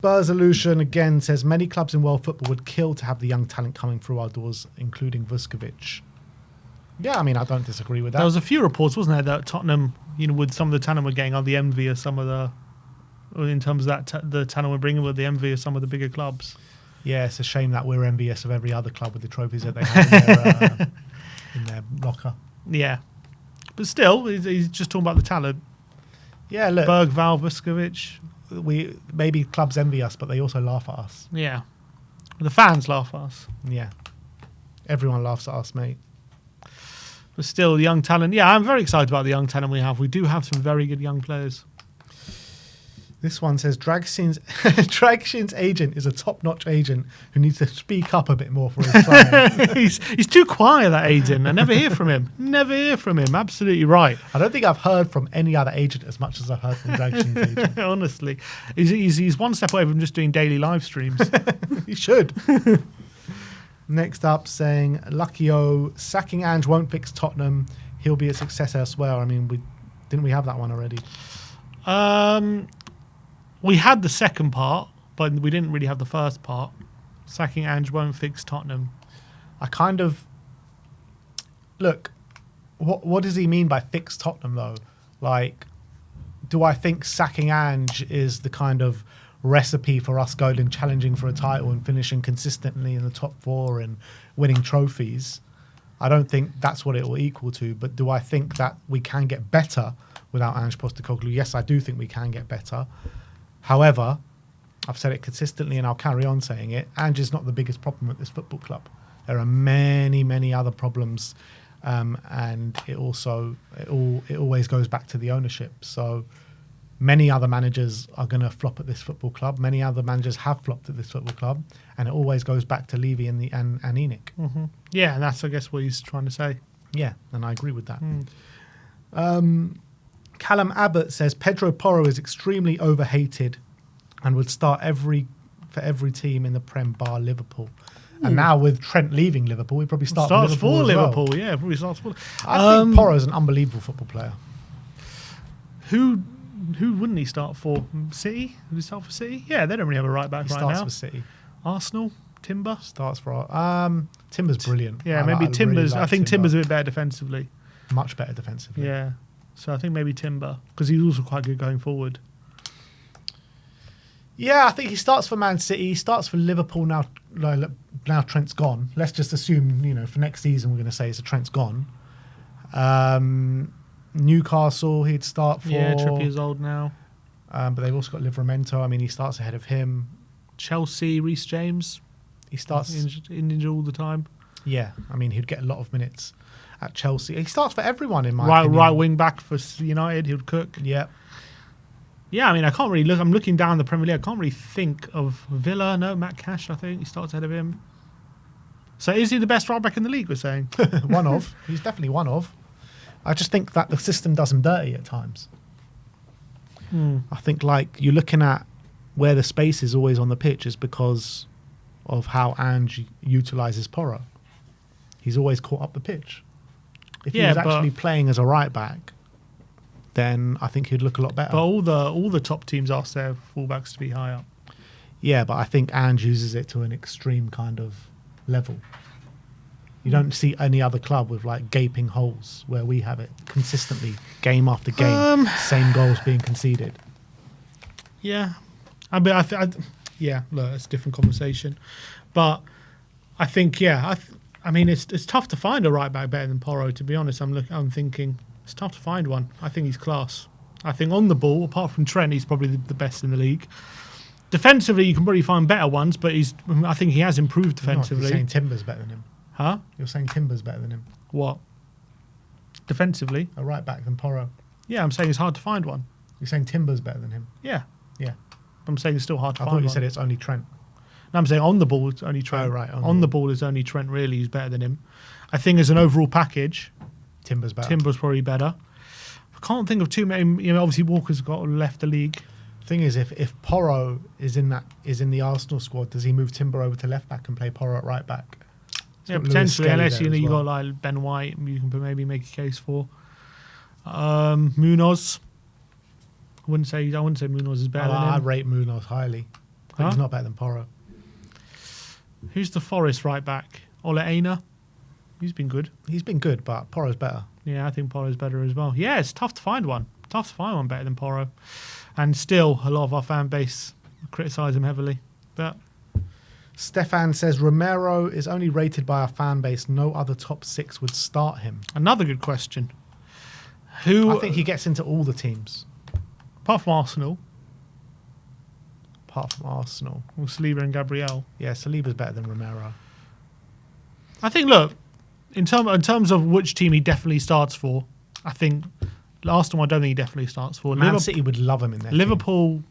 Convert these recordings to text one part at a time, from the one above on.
Burzolution again says many clubs in world football would kill to have the young talent coming through our doors, including Vuskovic. Yeah, I mean, I don't disagree with that. There was a few reports, wasn't there, that Tottenham, with some of the talent we're getting, are the envy of some of in terms of that the talent we're bringing, with the envy of some of the bigger clubs. Yeah, it's a shame that we're envious of every other club with the trophies that they have in their locker. Yeah, but still, he's just talking about the talent. Yeah, look, Berg, Val, Vuskovic. Maybe clubs envy us, but they also laugh at us. Yeah, the fans laugh at us. Yeah, everyone laughs at us, mate. But still, young talent. Yeah, I'm very excited about the young talent we have. We do have some very good young players. This one says Dragshin's agent is a top-notch agent who needs to speak up a bit more for his client. he's too quiet, that agent. I never hear from him. Never hear from him. Absolutely right. I don't think I've heard from any other agent as much as I've heard from Dragshin's agent. Honestly. He's one step away from just doing daily live streams. He should. Next up, saying Luckyo, sacking Ange won't fix Tottenham. He'll be a success elsewhere. I mean, didn't we have that one already? We had the second part, but we didn't really have the first part. Sacking Ange won't fix Tottenham. I kind of... Look, what does he mean by fix Tottenham, though? Like, do I think sacking Ange is the kind of recipe for us going and challenging for a title and finishing consistently in the top four and winning trophies? I don't think that's what it will equal to, but do I think that we can get better without Ange Postecoglou? Yes, I do think we can get better. However, I've said it consistently and I'll carry on saying it, Ange is not the biggest problem at this football club. There are many, many other problems, and it always goes back to the ownership. So many other managers are going to flop at this football club. Many other managers have flopped at this football club, and it always goes back to Levy and ENIC. Mm-hmm. Yeah, and that's, I guess, what he's trying to say. Yeah, and I agree with that. Callum Abbott says Pedro Porro is extremely overhated and would start for every team in the Prem bar Liverpool. And now with Trent leaving Liverpool, we probably starts for Liverpool. Well. Yeah, probably starts for. I think Porro is an unbelievable football player. Who wouldn't he start for? City? Would he start for City? Yeah, they don't really have a right back right now. He starts for City. Arsenal? Timber? Starts for... Timber's brilliant. Yeah, maybe Timbers. I think Timber's a bit better defensively. Much better defensively. Yeah. So I think maybe Timber, because he's also quite good going forward. Yeah, I think he starts for Man City. He starts for Liverpool now. Now Trent's gone. Let's just assume, for next season, we're going to say it's a Trent's gone. Newcastle, he'd start for. Yeah, Trippier's old now. But they've also got Livramento. I mean, he starts ahead of him. Chelsea, Reece James. He starts injured all the time. Yeah, I mean, he'd get a lot of minutes at Chelsea. He starts for everyone in my opinion. Right wing back for United, he would cook. Yeah. Yeah, I mean, I can't really look. I'm looking down the Premier League. I can't really think of Villa. No, Matt Cash, I think. He starts ahead of him. So is he the best right back in the league, we're saying? One of. He's definitely one of. I just think that the system does him dirty at times. I think, you're looking at where the space is always on the pitch is because of how Ange utilises Porro. He's always caught up the pitch. If he was actually playing as a right back, then I think he'd look a lot better. But all the top teams ask their fullbacks to be high up. Yeah, but I think Ange uses it to an extreme kind of level. You don't see any other club with gaping holes where we have it consistently, game after game, same goals being conceded. Yeah, I mean, look, it's a different conversation, but I think I mean, it's tough to find a right back better than Porro. To be honest, I'm thinking it's tough to find one. I think he's class. I think on the ball, apart from Trent, he's probably the best in the league. Defensively, you can probably find better ones, but I think he has improved defensively. You're saying Timber's better than him. Huh? You're saying Timber's better than him. What? Defensively? A right back than Porro. Yeah, I'm saying it's hard to find one. You're saying Timber's better than him. Yeah. Yeah. I'm saying it's still hard to find one. I thought you one. said it's only Trent. No, I'm saying on the ball it's only Trent. Oh, right. On the ball is only Trent really who's better than him. I think as an overall package, Timber's better. Timber's probably better. I can't think of too many. Obviously Walker's left the league. Thing is, if Porro is in the Arsenal squad, does he move Timber over to left back and play Porro at right back? Yeah, potentially, unless you got Ben White, you can maybe make a case for. Munoz. I wouldn't say Munoz is better than him. I rate Munoz highly. But he's not better than Porro. Who's the Forest right back? Ole Einar? He's been good. He's been good, but Porro's better. Yeah, I think Porro's better as well. Yeah, it's tough to find one. Tough to find one better than Porro. And still, a lot of our fan base criticise him heavily. But Stefan says Romero is only rated by our fan base. No other top 6 would start him. another good question. Who, I think he gets into all the teams. apart from Arsenal, Apart from Arsenal. or Saliba and Gabriel, Yeah, Saliba's better than Romero. I think, look, in terms of which team he definitely starts for, I think Arsenal, I don't think he definitely starts for. Man City would love him in there. Liverpool,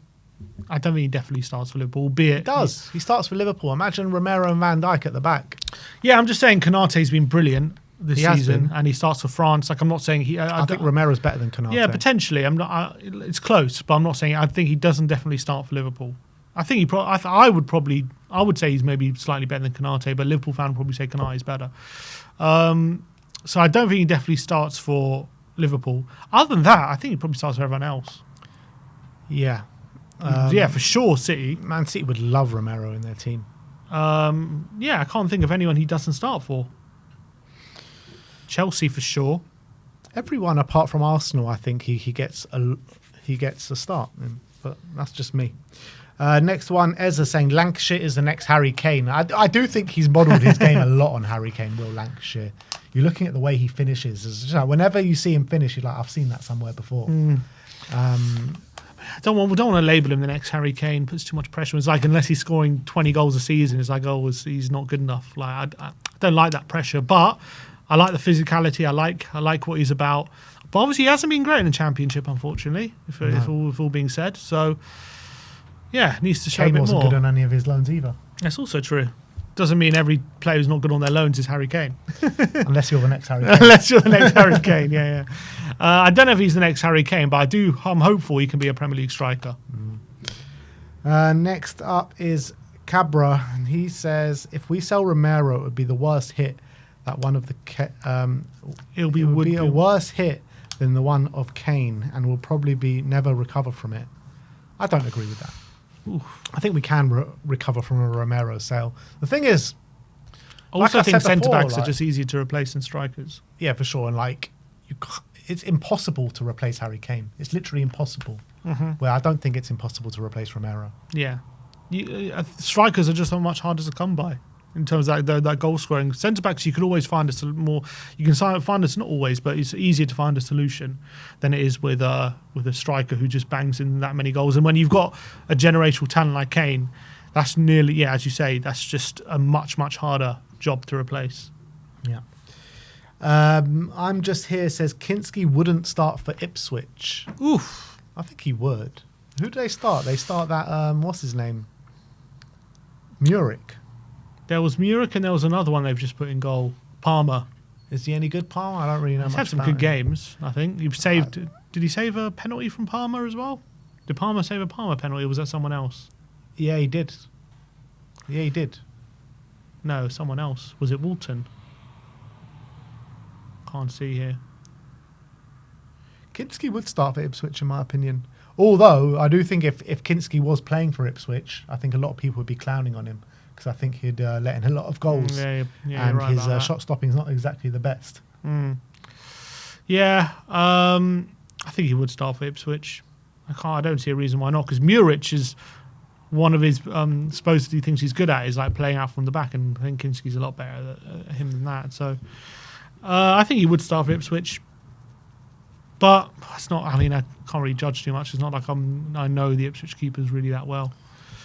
I don't think he definitely starts for Liverpool, albeit... He does. He starts for Liverpool. Imagine Romero and Van Dijk at the back. Yeah, I'm just saying Konate's been brilliant this He has season, been. and he starts for France. Like, I'm not saying he... I think Romero's better than Konate. Yeah, potentially. I'm not. It's close, but I'm not saying. I think he doesn't definitely start for Liverpool. I think he. I would say he's maybe slightly better than Konate, but Liverpool fan would probably say Konate is better. So I don't think he definitely starts for Liverpool. Other than that, I think he probably starts for everyone else. Yeah. Yeah, for sure, City. Man City would love Romero in their team. Yeah, I can't think of anyone he doesn't start for. Chelsea for sure. Everyone apart from Arsenal, I think he gets a start. But that's just me. Next one, Ezra saying Lankshear is the next Harry Kane. I do think he's modelled his game a lot on Harry Kane, Will Lankshear. You're looking at the way he finishes. It's just, whenever you see him finish, you're like, I've seen that somewhere before. I don't want to label him the next Harry Kane. Puts too much pressure. It's like, unless he's scoring 20 goals a season, it's like, oh, he's not good enough. Like, I don't like that pressure, but I like the physicality. I like what he's about. But obviously, he hasn't been great in the Championship, unfortunately, if all being said. So, yeah, needs to show Kane a bit wasn't more. good on any of his loans either. That's also true. Doesn't mean every player who's not good on their loans is Harry Kane. Unless you're the next Harry Kane. Unless you're the next Harry Kane, yeah. I don't know if he's the next Harry Kane, but I'm hopeful he can be a Premier League striker. Next up is Cabra, and he says, if we sell Romero, it would be the worst hit that one of the... it would be a worse hit than the one of Kane, and will probably never recover from it. I don't agree with that. Oof. I think we can recover from a Romero sale. The thing is, I also think centre-backs like, are just easier to replace than strikers. Yeah, for sure. And like, it's impossible to replace Harry Kane. It's literally impossible. Well, I don't think it's impossible to replace Romero. Yeah. Strikers are just so much harder to come by in terms of that goal scoring. Centre-backs, you could always find more. You can find us, not always, but it's easier to find a solution than it is with a striker who just bangs in that many goals. And when you've got a generational talent like Kane, that's nearly, yeah, as you say, that's just a much, much harder job to replace. Yeah. I'm just here, says Kinski wouldn't start for Ipswich. Oof. I think he would. Who do they start? They start that, what's his name? Muric. There was Moura and there was another one they've just put in goal. Palmer. Is he any good, Palmer? I don't really know He's much had some about good him. games, I think. Did he save a penalty from Palmer as well? Did Palmer save a Palmer penalty, or was that someone else? Yeah, he did. Yeah, he did. No, someone else. Was it Walton? Can't see here. Kinski would start for Ipswich, in my opinion. Although, I do think if Kinski was playing for Ipswich, I think a lot of people would be clowning on him, because I think he'd let in a lot of goals. Yeah, and right his about shot stopping is not exactly the best. Yeah, I think he would start for Ipswich. I don't see a reason why not, because Muric is one of his supposedly things he's good at is like playing out from the back, and I think Kinski's a lot better at him than that. So I think he would start for Ipswich. But it's not. I mean, I can't really judge too much. It's not like I know the Ipswich keepers really that well.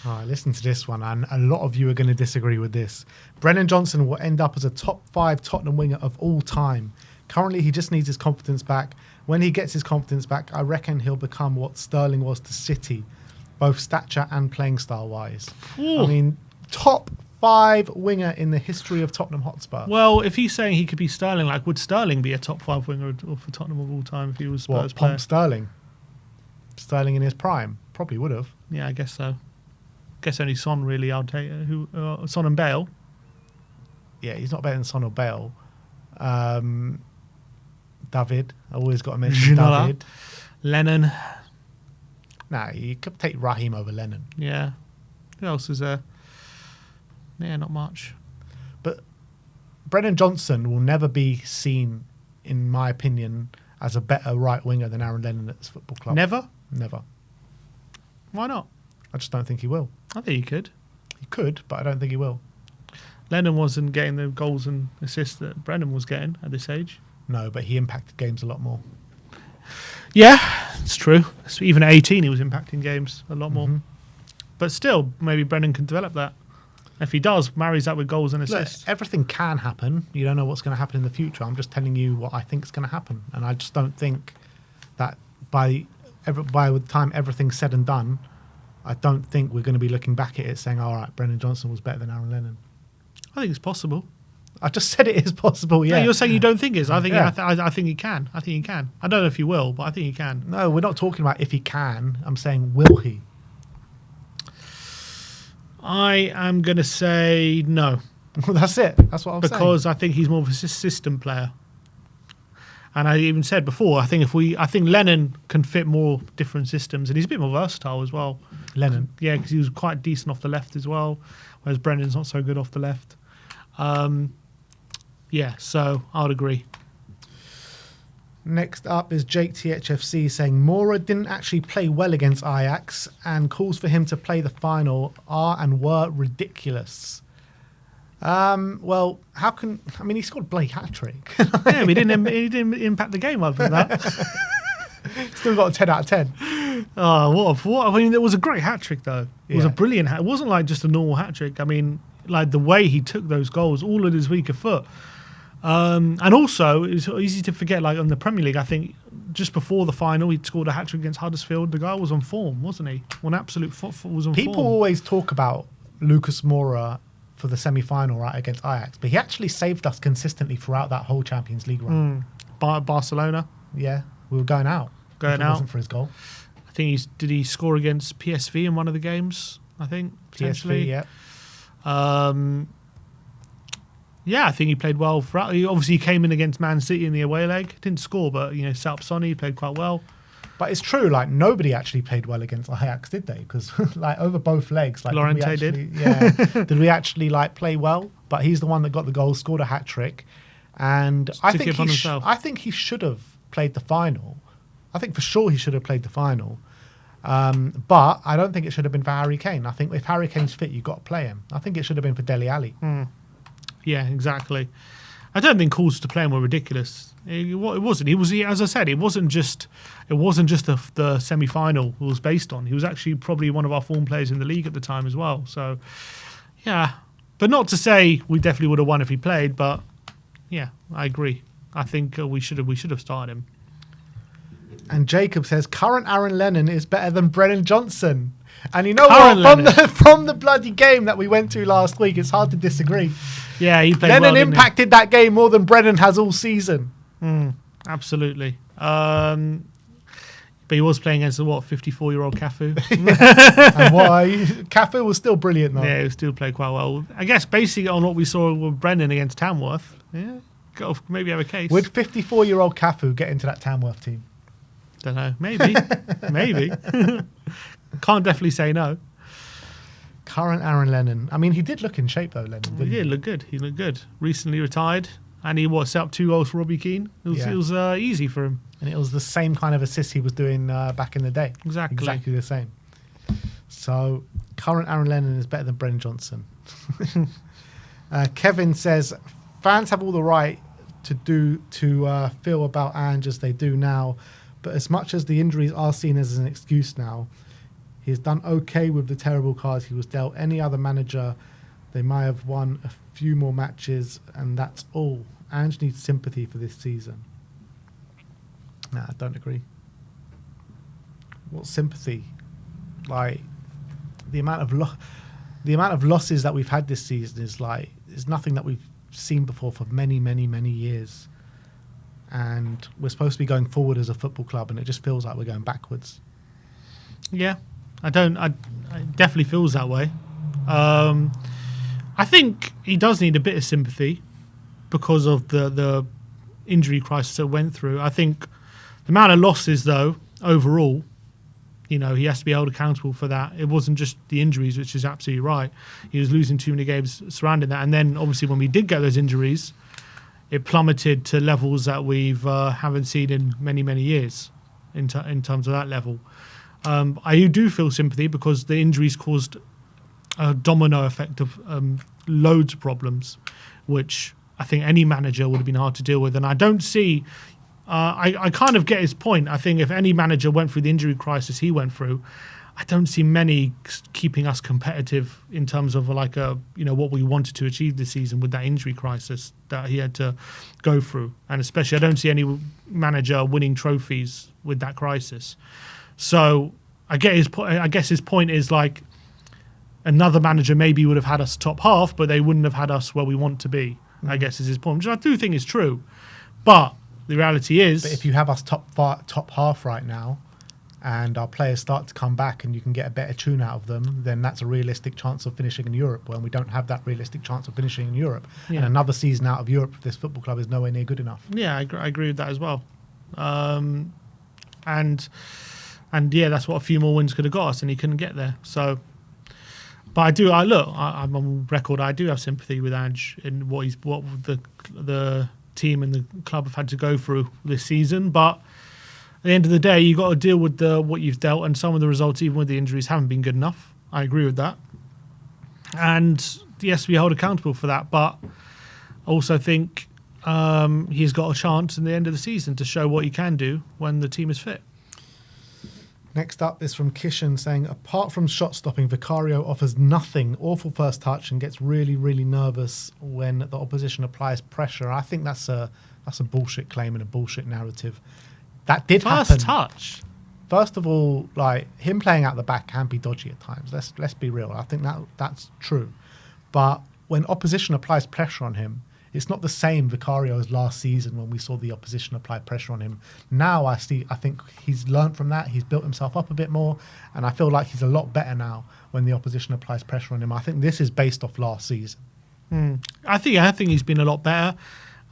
All right, listen to this one, and a lot of you are going to disagree with this. Brennan Johnson will end up as a top 5 Tottenham winger of all time. Currently, he just needs his confidence back. When he gets his confidence back, I reckon he'll become what Sterling was to City, both stature and playing style-wise. Ooh. I mean, top 5 winger in the history of Tottenham Hotspur. Well, if he's saying he could be Sterling, like, would Sterling be a top 5 winger for Tottenham of all time if he was Spurs player? Pomp Sterling? Sterling in his prime? Probably would have. Yeah, I guess so. Guess only Son really. I'll take Son and Bale. Yeah, he's not better than Son or Bale. David, I always got to mention David. Lennon. Nah, you could take Raheem over Lennon. Yeah. Who else is there? Yeah, not much. But Brennan Johnson will never be seen, in my opinion, as a better right winger than Aaron Lennon at this football club. Never? Never. Why not? I just don't think he will. I think he could. He could, but I don't think he will. Lennon wasn't getting the goals and assists that Brennan was getting at this age. No, but he impacted games a lot more. Yeah, it's true. Even at 18, he was impacting games a lot more. Mhm. But still, maybe Brennan can develop that. If he does, marries that with goals and Look, assists. everything can happen. You don't know what's going to happen in the future. I'm just telling you what I think is going to happen. And I just don't think that by the time everything's said and done, I don't think we're going to be looking back at it saying, all right, Brennan Johnson was better than Aaron Lennon. I think it's possible. I just said it is possible, yeah. No, you're saying you don't think it is. I think, Yeah. I think he can. I think he can. I don't know if he will, but I think he can. No, we're not talking about if he can. I'm saying, will he? I am going to say no. Well, that's it. That's what I'm saying. Because I think he's more of a system player. And I even said before, I think Lennon can fit more different systems, and he's a bit more versatile as well. Lennon. Yeah, because he was quite decent off the left as well, whereas Brennan's not so good off the left. Yeah, so I would agree. Next up is Jake THFC saying Moura didn't actually play well against Ajax and calls for him to play the final are and were ridiculous. Well, how can... I mean, he scored Blake hat-trick. Yeah, but he didn't impact the game other than that. Still got a 10 out of 10. Oh, what? I mean, it was a great hat-trick, though. It was a Yeah. brilliant hat. It wasn't like just a normal hat-trick. I mean, like the way he took those goals, all at his weaker foot. And also, it's easy to forget, like on the Premier League, I think just before the final, he'd scored a hat-trick against Huddersfield. The guy was on form, wasn't he? On absolute was on People form. always talk about Lucas Moura for the semi-final, right, against Ajax, but he actually saved us consistently throughout that whole Champions League run. Barcelona. Yeah, we were going out. Going if it out. wasn't for his goal. I think did he score against PSV in one of the games? I think potentially. PSV, yeah. Yeah, I think he played well throughout. He came in against Man City in the away leg. Didn't score, but set up Sonny. Played quite well. But it's true, like nobody actually played well against Ajax, did they? Because like over both legs, like Llorente did. Yeah, did we actually like play well? But he's the one that got the goal, scored a hat trick, and I took think it upon himself. I think he should have played the final. I think for sure he should have played the final. But I don't think it should have been for Harry Kane. I think if Harry Kane's fit, you've got to play him. I think it should have been for Dele Alli. Yeah, exactly. I don't think calls to play him were ridiculous. It wasn't. As I said, it wasn't just the semi-final it was based on. He was actually probably one of our form players in the league at the time as well. So, yeah. But not to say we definitely would have won if he played, but yeah, I agree. I think we should have started him. And Jacob says current Aaron Lennon is better than Brennan Johnson. And you know Current what? From the bloody game that we went to last week, it's hard to disagree. Yeah, he played Lennon well, didn't he? impacted that game more than Brennan has all season. Absolutely. But he was playing against the 54-year-old Cafu. And why? Cafu was still brilliant though. Yeah, he still played quite well. I guess basically on what we saw with Brennan against Tamworth, yeah, maybe have a case. Would 54-year-old Cafu get into that Tamworth team? Don't know. Maybe. Maybe. Can't definitely say no. Current Aaron Lennon. I mean, he did look in shape though, Lennon. Didn't He looked good. He looked good. Recently retired. And he set up 2 goals for Robbie Keane. It was easy for him. And it was the same kind of assist he was doing back in the day. Exactly the same. So, current Aaron Lennon is better than Brennan Johnson. Kevin says, fans have all the right to feel about Ange as they do now, but as much as the injuries are seen as an excuse now, he has done okay with the terrible cards he was dealt. Any other manager, they might have won a few more matches, and that's all. Ange needs sympathy for this season. Nah, I don't agree. What sympathy? Like the amount of losses that we've had this season is nothing that we've seen before for many, many, many years. And we're supposed to be going forward as a football club, and it just feels like we're going backwards. Yeah, it definitely feels that way. I think he does need a bit of sympathy because of the injury crisis that went through. I think the amount of losses, though, overall, he has to be held accountable for that. It wasn't just the injuries, which is absolutely right. He was losing too many games surrounding that. And then, obviously, when we did get those injuries, it plummeted to levels that we've haven't seen in many, many years in terms of that level. I do feel sympathy because the injuries caused a domino effect of loads of problems, which I think any manager would have been hard to deal with. And I don't see... I kind of get his point. I think if any manager went through the injury crisis he went through, I don't see many keeping us competitive in terms of like what we wanted to achieve this season with that injury crisis that he had to go through. And especially I don't see any manager winning trophies with that crisis. So I get his point. I guess his point is like another manager maybe would have had us top half, but they wouldn't have had us where we want to be, I guess is his point, which I do think is true. But the reality is... But if you have us top half right now and our players start to come back and you can get a better tune out of them, then that's a realistic chance of finishing in Europe. When we don't have that realistic chance of finishing in Europe. Yeah. And another season out of Europe for this football club is nowhere near good enough. Yeah, I agree with that as well. And yeah, that's what a few more wins could have got us, and he couldn't get there. So... But I'm on record. I do have sympathy with Ange in what the team and the club have had to go through this season. But at the end of the day, you got to deal with what you've dealt, and some of the results, even with the injuries, haven't been good enough. I agree with that, and he has to be held accountable for that. But I also think he's got a chance in the end of the season to show what he can do when the team is fit. Next up is from Kishan saying, apart from shot stopping, Vicario offers nothing. Awful first touch and gets really, really nervous when the opposition applies pressure. I think that's a bullshit claim and a bullshit narrative. That did happen. First touch. First of all, like him playing out the back can be dodgy at times. Let's be real. I think that's true. But when opposition applies pressure on him, it's not the same Vicario as last season when we saw the opposition apply pressure on him. Now I think he's learned from that. He's built himself up a bit more, and I feel like he's a lot better now when the opposition applies pressure on him. I think this is based off last season. I think he's been a lot better.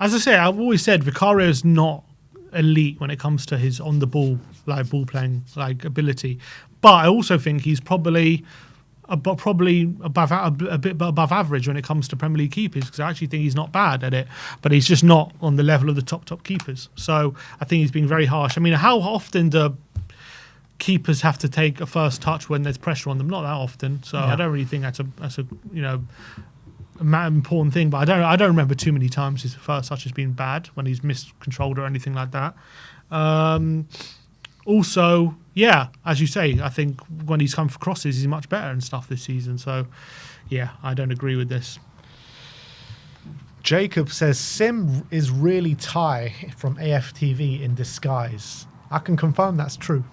As I say, I've always said Vicario is not elite when it comes to his on the ball ball playing ability, but I also think he's probably a bit above average when it comes to Premier League keepers, because I actually think he's not bad at it, but he's just not on the level of the top keepers. So I think he's being very harsh. I mean, how often do keepers have to take a first touch when there's pressure on them? Not that often. So yeah. I don't really think that's a important thing. But I don't remember too many times his first touch has been bad when he's miscontrolled or anything like that. Also, yeah, as you say, I think when he's come for crosses, he's much better and stuff this season. So, yeah, I don't agree with this. Jacob says, Sim is really Thai from AFTV in disguise. I can confirm that's true.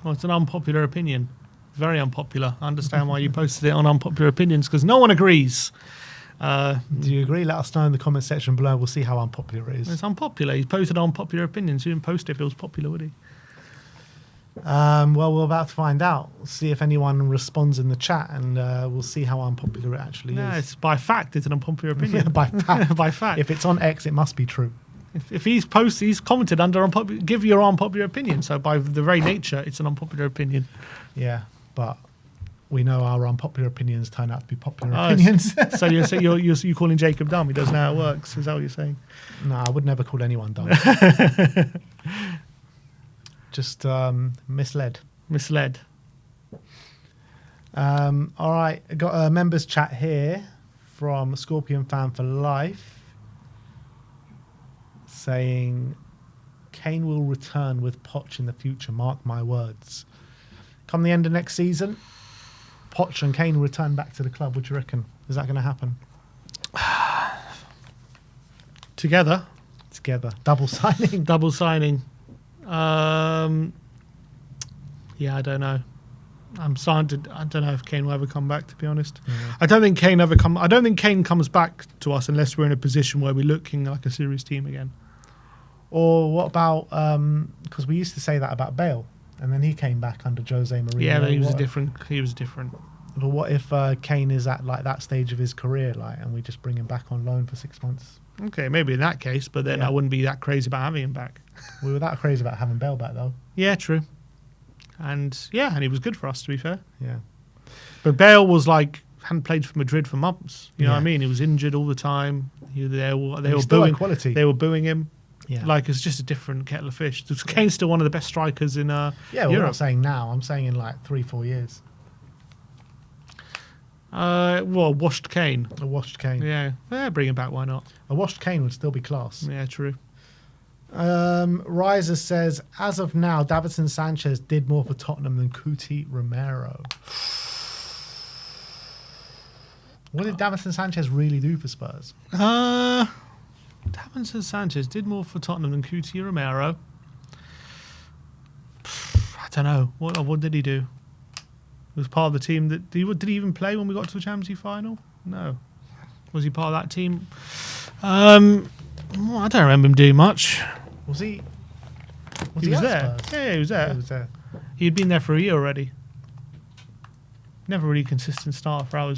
Well, it's an unpopular opinion. Very unpopular. I understand why you posted it on Unpopular Opinions, because no one agrees. Do you agree? Let us know in the comment section below. We'll see how unpopular it is. It's unpopular. He posted Unpopular Opinions. He didn't post it if it was popular, would he? Well, we're about to find out. We'll see if anyone responds in the chat, and we'll see how unpopular it actually is. Yeah, it's by fact. It's an unpopular opinion. By fact. By fact. If it's on X, it must be true. If he's commented under give your unpopular opinion. So by the very nature, it's an unpopular opinion. Yeah, but we know our unpopular opinions turn out to be popular opinions. So you're calling Jacob dumb? He doesn't know how it works. Is that what you're saying? No, I would never call anyone dumb. Just misled. Misled. All right, I got a members chat here from Scorpion Fan for Life saying Kane will return with Poch in the future. Mark my words. Come the end of next season, Poch and Kane return back to the club. What do you reckon? Is that going to happen? Together. Double signing. Double signing. Yeah, I don't know. I don't know if Kane will ever come back, to be honest. Yeah. I don't think Kane comes back to us unless we're in a position where we're looking like a serious team again. Or what about, because we used to say that about Bale, and then he came back under Jose Mourinho. Yeah, but he was different. But what if Kane is at like that stage of his career, and we just bring him back on loan for 6 months? Okay, maybe in that case, but then I wouldn't be that crazy about having him back. We were that crazy about having Bale back, though. Yeah, true. And he was good for us, to be fair. Yeah. But Bale was hadn't played for Madrid for months. You know Yeah. what I mean? He was injured all the time. They were still booing had quality. They were booing him. Yeah. It's just a different kettle of fish. Kane's still one of the best strikers in Yeah, well, I'm Europe. not saying now. I'm saying in 3-4 years. Washed Kane. A washed Kane. Yeah, bring him back. Why not? A washed Kane would still be class. Yeah, true. Riser says, as of now, Davinson Sanchez did more for Tottenham than Cuti Romero. What did Davinson Sanchez really do for Spurs? Davinson Sanchez did more for Tottenham than Cuti Romero. I don't know. What did he do? He was part of the team that... Did he even play when we got to the Champions League final? No. Was he part of that team? I don't remember him doing much. Was he? He was at there. Spurs? Yeah, he was there. He was there. He'd been there for a year already. Never really consistent starter for our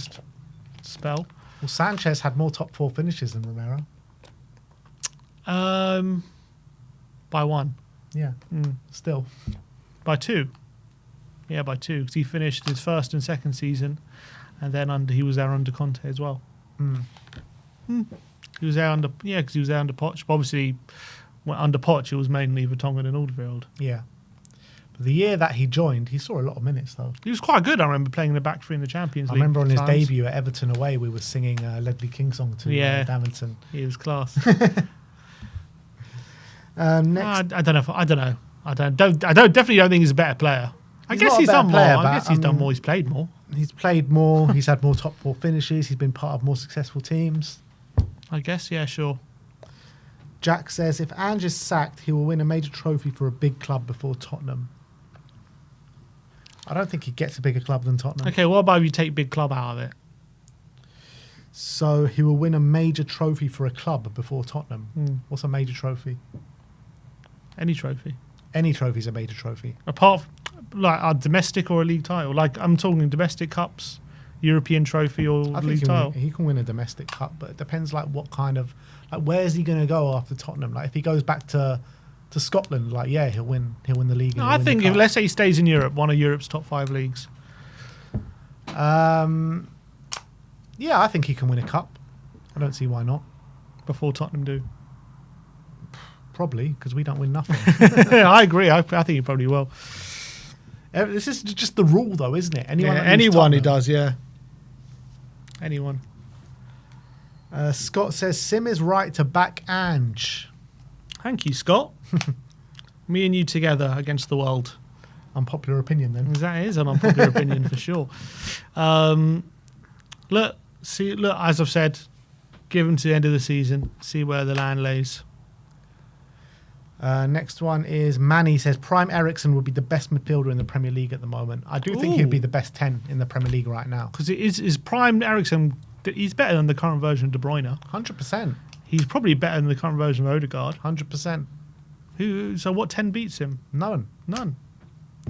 spell. Well, Sanchez had more top 4 finishes than Romero. By 1. Yeah. Still. By 2. Yeah, by 2. Because he finished his first and second season. And then he was there under Conte as well. He was there under... Yeah, because he was there under Poch. But obviously, under Poch, it was mainly Vertonghen and Alderweireld. Yeah. But the year that he joined, he saw a lot of minutes, though. He was quite good. I remember playing in the back three in the Champions League. I remember on his times. debut at Everton away, we were singing Ledley King song to Davinson. He was class. Next, I don't know. I definitely don't think he's a better player. I guess not a he's better done more. player, I but, guess he's done more. He's played more. he's played more. He's had more top 4 finishes. He's been part of more successful teams. I guess, yeah, sure. Jack says, if Ange is sacked, he will win a major trophy for a big club before Tottenham. I don't think he gets a bigger club than Tottenham. Okay, what about if you take big club out of it? So he will win a major trophy for a club before Tottenham. What's a major trophy? Any trophy. Any trophy's a major trophy. Apart from a domestic or a league title. I'm talking domestic cups, European trophy or I think league title. he can win a domestic cup, but it depends what kind of... where's he going to go after Tottenham? If he goes back to Scotland, he'll win the league. And No, he'll I win think the if cup. let's say he stays in Europe, one of Europe's top 5 leagues. Yeah, I think he can win a cup. I don't see why not. Before Tottenham do. Probably, because we don't win nothing. I agree. I think he probably will. This is just the rule, though, isn't it? Anyone He does, yeah. Anyone. Scott says, Sim is right to back Ange. Thank you, Scott. Me and you together against the world. Unpopular opinion, then. That is an unpopular opinion for sure. Look, as I've said, give him to the end of the season, see where the land lays. Next one is Manny says, Prime Ericsson would be the best midfielder in the Premier League at the moment. I do think he'd be the best 10 in the Premier League right now. Because is Prime Ericsson, he's better than the current version of De Bruyne. 100%. He's probably better than the current version of Odegaard. 100%. So what 10 beats him? None. None.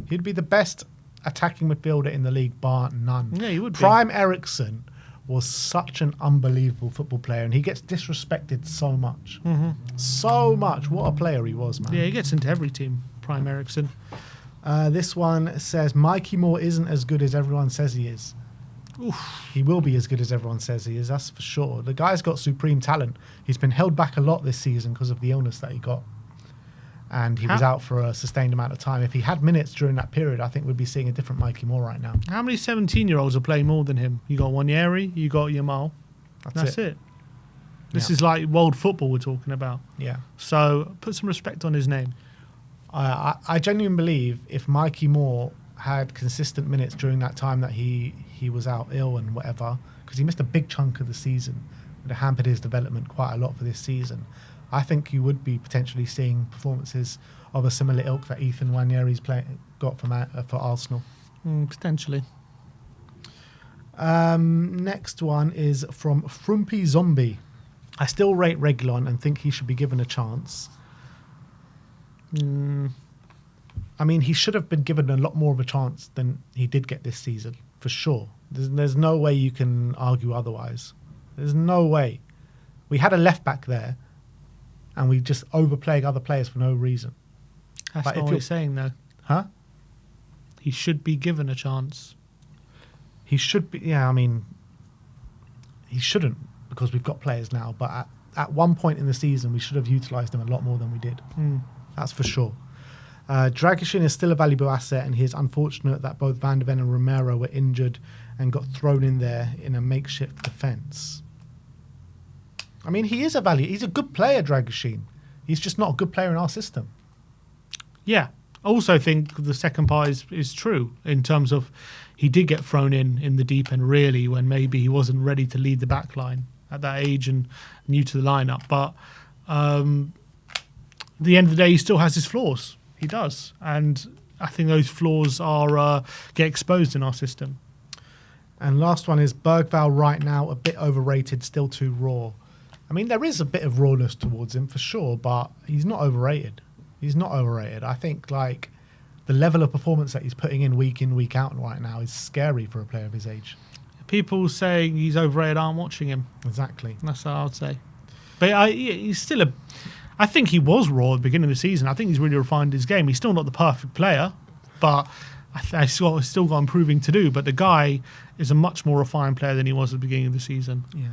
He'd be the best attacking midfielder in the league, bar none. Yeah, he would be. Prime Ericsson was such an unbelievable football player, and he gets disrespected so much. So much. What a player he was, man. Yeah, he gets into every team, Prime Ericsson. This one says, Mikey Moore isn't as good as everyone says he is. Oof. He will be as good as everyone says he is, that's for sure. The guy's got supreme talent. He's been held back a lot this season because of the illness that he got. And he was out for a sustained amount of time. If he had minutes during that period, I think we'd be seeing a different Mikey Moore right now. How many 17-year-olds are playing more than him? You got Wanyeri, you got Yamal. That's it. This is like world football we're talking about. Yeah. So put some respect on his name. I genuinely believe if Mikey Moore had consistent minutes during that time that he was out ill and whatever, because he missed a big chunk of the season, it hampered his development quite a lot for this season. I think you would be potentially seeing performances of a similar ilk that Ethan Wanyeri's got for Arsenal. Potentially. Next one is from Frumpy Zombie. I still rate Reguilon and think he should be given a chance. I mean, he should have been given a lot more of a chance than he did get this season, for sure. There's no way you can argue otherwise. There's no way. We had a left back there, and we just overplaying other players for no reason. That's But not if what you're- he's saying, though. Huh? he should be given a chance. He should be. Yeah, I mean, he shouldn't because we've got players now. But at one point in the season, we should have utilised him a lot more than we did. That's for sure. Dragishin is still a valuable asset, and he is unfortunate that both Van de Ven and Romero were injured and got thrown in there in a makeshift defence. I mean, he is a value. He's a good player, Dragishin. He's just not a good player in our system. Yeah. I also think the second part is true in terms of he did get thrown in the deep end really when maybe he wasn't ready to lead the back line at that age and new to the lineup. But at the end of the day, he still has his flaws. He does. And I think those flaws are get exposed in our system. And last one is Bergvall right now, a bit overrated, still too raw. I mean, there is a bit of rawness towards him for sure, but he's not overrated. He's not overrated. I think like the level of performance that he's putting in, week out right now is scary for a player of his age. People saying he's overrated aren't watching him. Exactly. That's what I would say. But he's still I think he was raw at the beginning of the season. I think he's really refined his game. He's still not the perfect player, but I still got improving to do. But the guy is a much more refined player than he was at the beginning of the season. Yeah.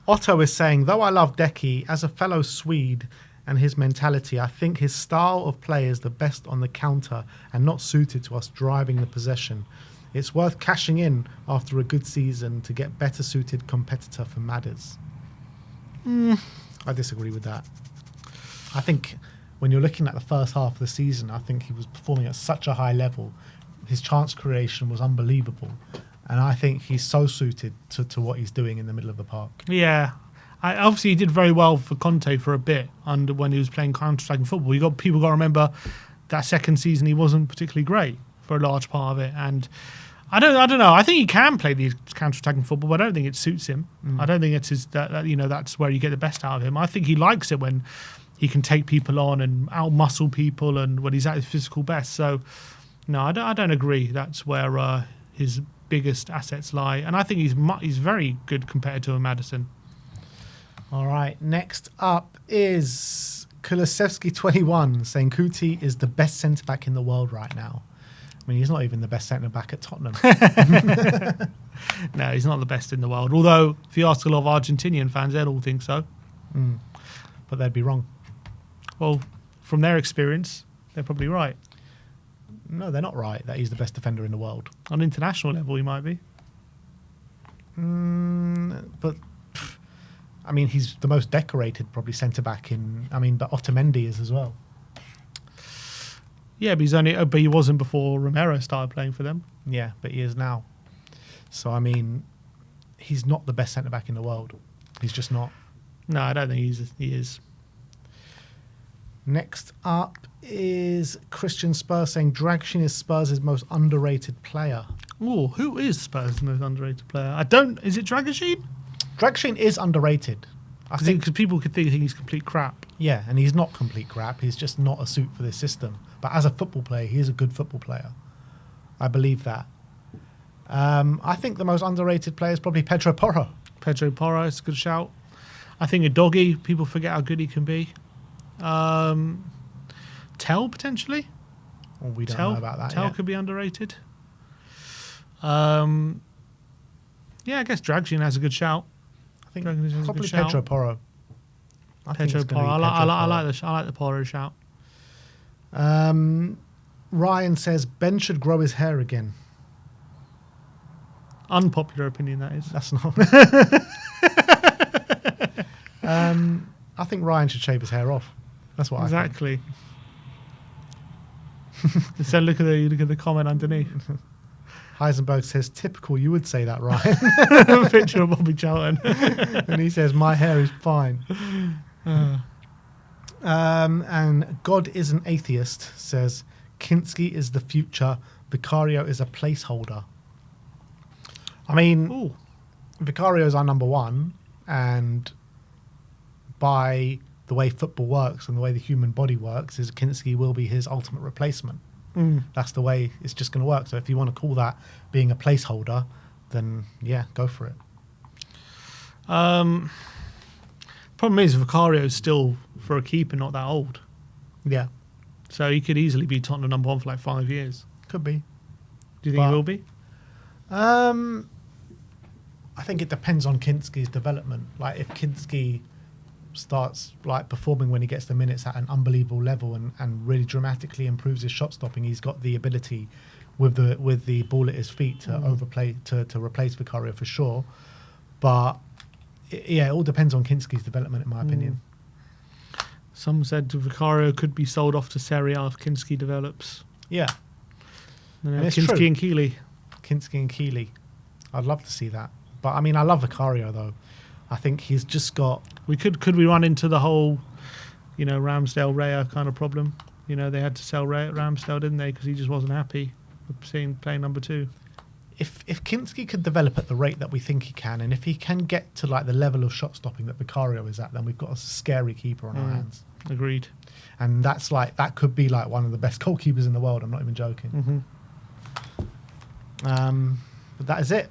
Otto is saying, though I love Deki, as a fellow Swede and his mentality, I think his style of play is the best on the counter and not suited to us driving the possession. It's worth cashing in after a good season to get better suited competitor for Madders. I disagree with that. I think when you're looking at the first half of the season, I think he was performing at such a high level. His chance creation was unbelievable. And I think he's so suited to what he's doing in the middle of the park. Yeah. Obviously, he did very well for Conte for a bit when he was playing counter-attacking football. People got to remember that second season he wasn't particularly great for a large part of it. And I don't know. I think he can play the counter-attacking football, but I don't think it suits him. I don't think it's that's where you get the best out of him. I think he likes it when he can take people on and out-muscle people and when he's at his physical best. So, no, I don't agree. That's where his biggest assets lie. And I think he's very good compared to a Maddison. All right, next up is Kulusevski21 saying Kuti is the best centre-back in the world right now. I mean, he's not even the best centre-back at Tottenham. No, he's not the best in the world. Although, if you ask a lot of Argentinian fans, they'd all think so. But they'd be wrong. Well, from their experience, they're probably right. No, they're not right that he's the best defender in the world. On international level, he might be. But... I mean, he's the most decorated, probably centre-back but Otamendi is as well. Yeah, but he wasn't before Romero started playing for them. Yeah, but he is now. So, I mean, he's not the best centre-back in the world. He's just not. No, I don't think he is. Next up is Christian Spurs saying Dragshin is Spurs' most underrated player. Oh, who is Spurs' most underrated player? Is it Dragishin? Dragshin is underrated. I think because people could think he's complete crap. Yeah, and he's not complete crap. He's just not a suit for this system. But as a football player, he is a good football player. I believe that. I think the most underrated player is probably Pedro Porro. Pedro Porro is a good shout. I think a doggy, people forget how good he can be. Tell, potentially. Well, we don't know about that Tell yet. could be underrated. Yeah, I guess Dragshin has a good shout. I think probably Pedro Porro. Pedro Porro. I like the Porro shout. Ryan says Ben should grow his hair again. Unpopular opinion, that is. That's not. I think Ryan should shave his hair off. That's what exactly. So look at the comment underneath. Heisenberg says, typical, you would say that, Ryan. Picture of Bobby Charlton. And he says, my hair is fine. And God is an atheist says, Kinski is the future, Vicario is a placeholder. I mean, Vicario is our number one, and by the way football works and the way the human body works, is Kinski will be his ultimate replacement. That's the way it's just going to work. So if you want to call that being a placeholder, then yeah, go for it. Problem is Vicario is still, for a keeper, not that old. Yeah. So he could easily be Tottenham number one for like 5 years. Could be. Do you think he will be? I think it depends on Kinski's development. Like if Kinski starts like performing when he gets the minutes at an unbelievable level and really dramatically improves his shot stopping, he's got the ability with the ball at his feet to overplay to replace Vicario for sure. But it all depends on Kinski's development, in my opinion. Some said Vicario could be sold off to Serie A if Kinski develops. Yeah, Kinski true. and Keeley. Kinski and Keeley. I'd love to see that. But I mean, I love Vicario though. I think he's just got. Could we run into the whole, Ramsdale Raya kind of problem? They had to sell Ramsdale, didn't they? Because he just wasn't happy with playing number 2. If Kinski could develop at the rate that we think he can, and if he can get to like the level of shot stopping that Vicario is at, then we've got a scary keeper on our hands. Agreed. And that could be like one of the best goalkeepers in the world. I'm not even joking. Mm-hmm. But that is it.